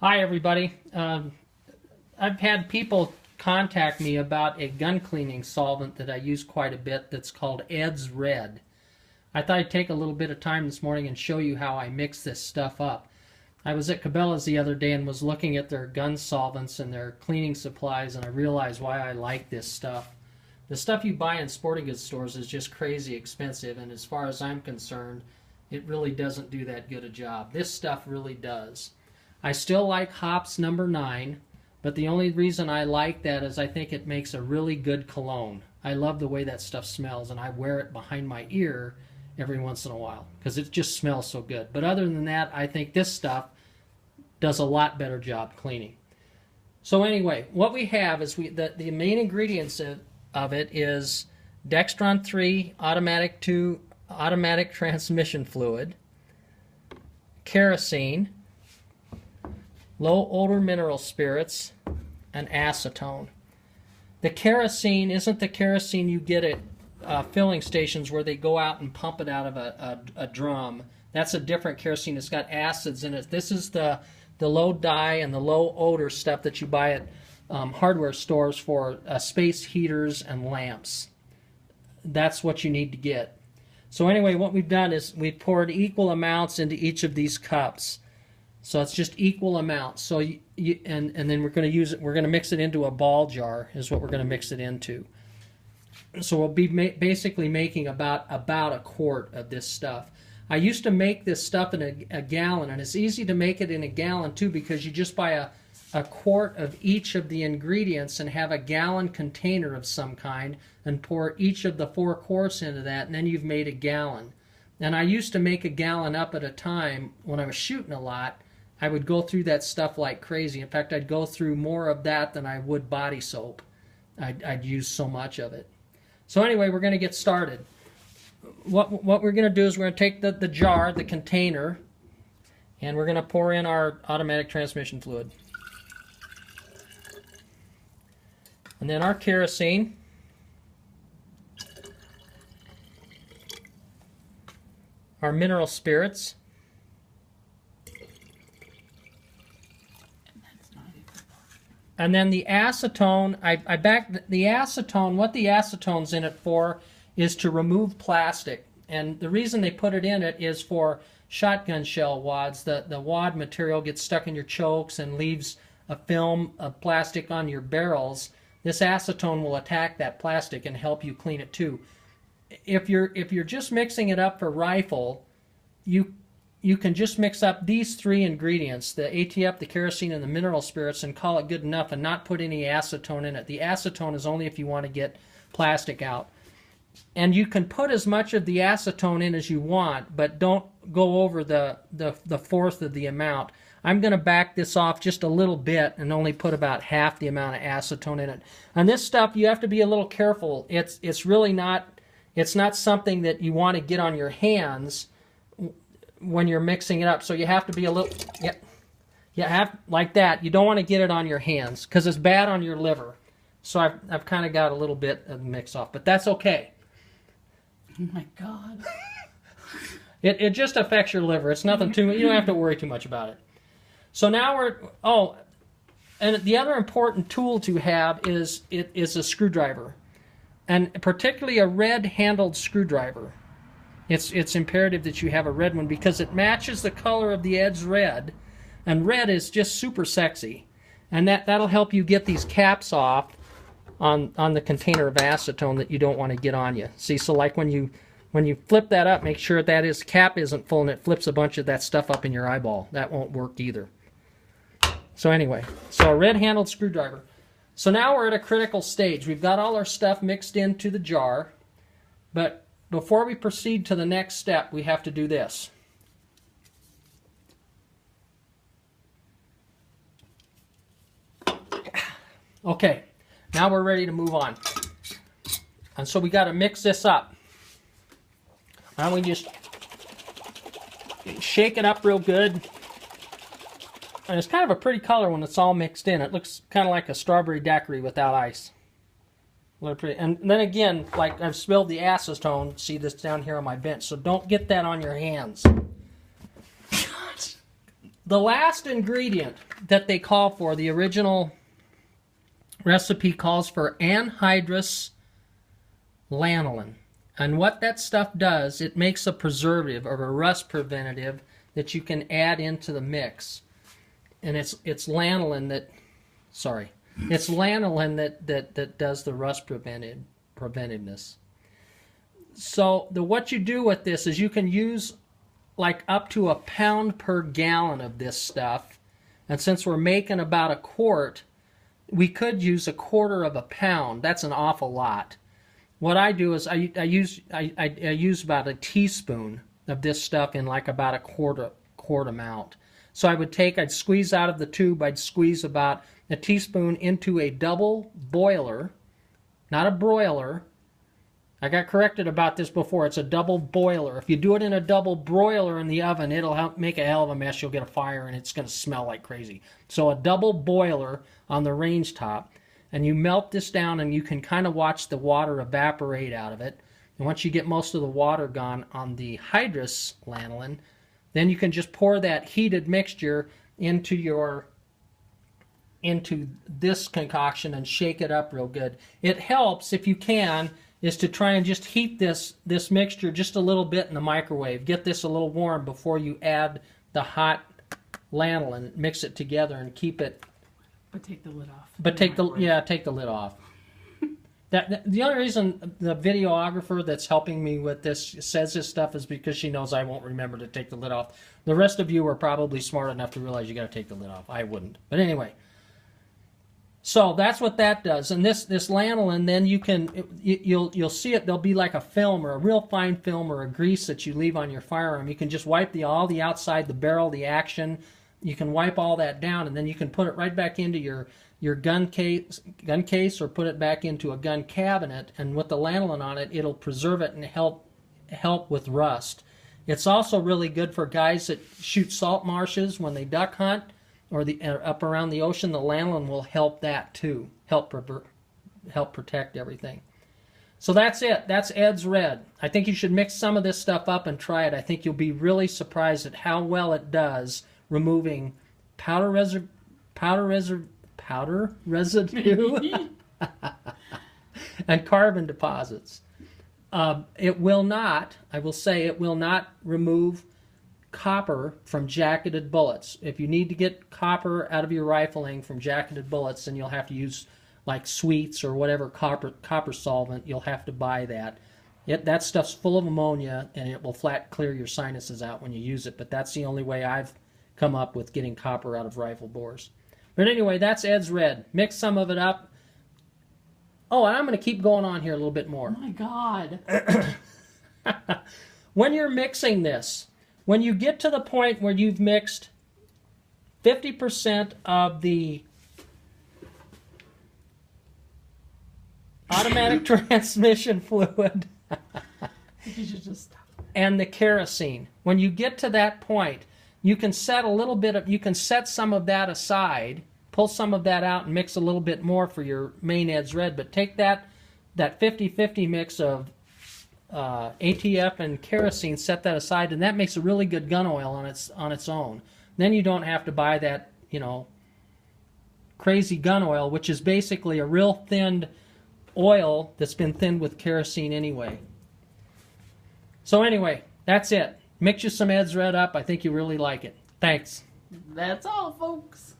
Hi, everybody. I've had people contact me about a gun cleaning solvent that I use quite a bit that's called Eds Res. I thought I'd take a little bit of time this morning and show you how I mix this stuff up. I was at Cabela's the other day and was looking at their gun solvents and their cleaning supplies, and I realized why I like this stuff. The stuff you buy in sporting goods stores is just crazy expensive, and as far as I'm concerned, it really doesn't do that good a job. This stuff really does. I still like Hops number 9, but the only reason I like that is I think it makes a really good cologne. I love the way that stuff smells, and I wear it behind my ear every once in a while because it just smells so good. But other than that, I think this stuff does a lot better job cleaning. So anyway, what we have is the main ingredients of it is Dextron 3 automatic 2 automatic transmission fluid, kerosene, low odor mineral spirits, and acetone. The kerosene isn't the kerosene you get at filling stations where they go out and pump it out of a drum. That's a different kerosene. It's got acids in it. This is the low dye and the low odor stuff that you buy at hardware stores for space heaters and lamps. That's what you need to get. So anyway, what we've done is we've poured equal amounts into each of these cups. So it's just equal amounts. So and then we're going to use it. We're going to mix it into a ball jar. Is what we're going to mix it into. So we'll be basically making about a quart of this stuff. I used to make this stuff in a gallon, and it's easy to make it in a gallon too because you just buy a quart of each of the ingredients and have a gallon container of some kind and pour each of the 4 quarts into that, and then you've made a gallon. And I used to make a gallon up at a time when I was shooting a lot. I would go through that stuff like crazy. In fact, I'd go through more of that than I would body soap. I'd use so much of it. So anyway, we're going to get started. What we're going to do is we're going to take the jar, the container, and we're going to pour in our automatic transmission fluid. And then our kerosene. Our mineral spirits. And then the acetone, I backed the acetone. What the acetone's in it for is to remove plastic. And the reason they put it in it is for shotgun shell wads. The wad material gets stuck in your chokes and leaves a film of plastic on your barrels. This acetone will attack that plastic and help you clean it too. If you're just mixing it up for rifle, you can just mix up these 3 ingredients, the ATF, the kerosene, and the mineral spirits, and call it good enough and not put any acetone in it. The acetone is only if you want to get plastic out. And you can put as much of the acetone in as you want, but don't go over the fourth of the amount. I'm going to back this off just a little bit and only put about half the amount of acetone in it. And this stuff, you have to be a little careful. It's really not, it's not something that you want to get on your hands when you're mixing it up. So you have to be a little, like that. You don't want to get it on your hands because it's bad on your liver. So I've kind of got a little bit of the mix off, but that's okay. Oh my God. It just affects your liver. It's nothing too, you don't have to worry too much about it. So now and the other important tool to have is a screwdriver, and particularly a red-handled screwdriver. It's imperative that you have a red one because it matches the color of the Eds Res, and red is just super sexy, and that'll help you get these caps off on the container of acetone that you don't want to get on you. See, so like when you flip that up, make sure that cap isn't full and it flips a bunch of that stuff up in your eyeball. That won't work either. So anyway, so a red-handled screwdriver. So now we're at a critical stage. We've got all our stuff mixed into the jar, but before we proceed to the next step, we have to do this. Okay, now we're ready to move on. And so we got to mix this up. Now we just shake it up real good. And it's kind of a pretty color when it's all mixed in. It looks kind of like a strawberry daiquiri without ice. And then again, like I've spilled the acetone, see this down here on my bench, so don't get that on your hands. The last ingredient that they call for, the original recipe calls for anhydrous lanolin. And what that stuff does, it makes a preservative or a rust preventative that you can add into the mix. And it's lanolin that, it's lanolin that does the rust preventiveness. So what you do with this is you can use like up to 1 pound per gallon of this stuff. And since we're making about a quart, we could use 1/4 pound. That's an awful lot. What I do is I use about a teaspoon of this stuff in like about a quart amount. So I'd squeeze out of the tube, I'd squeeze about a teaspoon into a double boiler, not a broiler. I got corrected about this before. It's a double boiler. If you do it in a double broiler in the oven, it'll make a hell of a mess. You'll get a fire and it's going to smell like crazy. So a double boiler on the range top, and you melt this down and you can kind of watch the water evaporate out of it. And once you get most of the water gone on the hydrous lanolin, then you can just pour that heated mixture into this concoction and shake it up real good. It helps, if you can, is to try and just heat this mixture just a little bit in the microwave. Get this a little warm before you add the hot lanolin. Mix it together and keep it. But take the lid off. But take the lid off. The only reason the videographer that's helping me with this says this stuff is because she knows I won't remember to take the lid off. The rest of you are probably smart enough to realize you got to take the lid off. I wouldn't. But anyway. So that's what that does, and this lanolin, then you'll see it. There'll be like a film or a real fine film or a grease that you leave on your firearm. You can just wipe all the outside, the barrel, the action. You can wipe all that down, and then you can put it right back into your gun case, or put it back into a gun cabinet. And with the lanolin on it, it'll preserve it and help with rust. It's also really good for guys that shoot salt marshes when they duck hunt. Or up around the ocean, the lanolin will help that too. Help protect everything. So that's it. That's Eds Red. I think you should mix some of this stuff up and try it. I think you'll be really surprised at how well it does removing powder residue and carbon deposits. It will not. I will say it will not remove copper from jacketed bullets. If you need to get copper out of your rifling from jacketed bullets, then you'll have to use like sweets or whatever copper solvent. You'll have to buy that. That stuff's full of ammonia, and it will flat clear your sinuses out when you use it. But that's the only way I've come up with getting copper out of rifle bores. But anyway, that's Eds Red. Mix some of it up. Oh, and I'm going to keep going on here a little bit more. Oh my God. When you're mixing this, when you get to the point where you've mixed 50% of the automatic transmission fluid You should just stop. and the kerosene, when you get to that point, you can set some of that aside, pull some of that out and mix a little bit more for your main Eds Red, but take that 50-50 mix of ATF and kerosene, set that aside, and that makes a really good gun oil on its own. Then you don't have to buy that, crazy gun oil, which is basically a real thinned oil that's been thinned with kerosene anyway. So anyway, that's it. Mix you some Eds Red up. I think you really like it. Thanks. That's all, folks.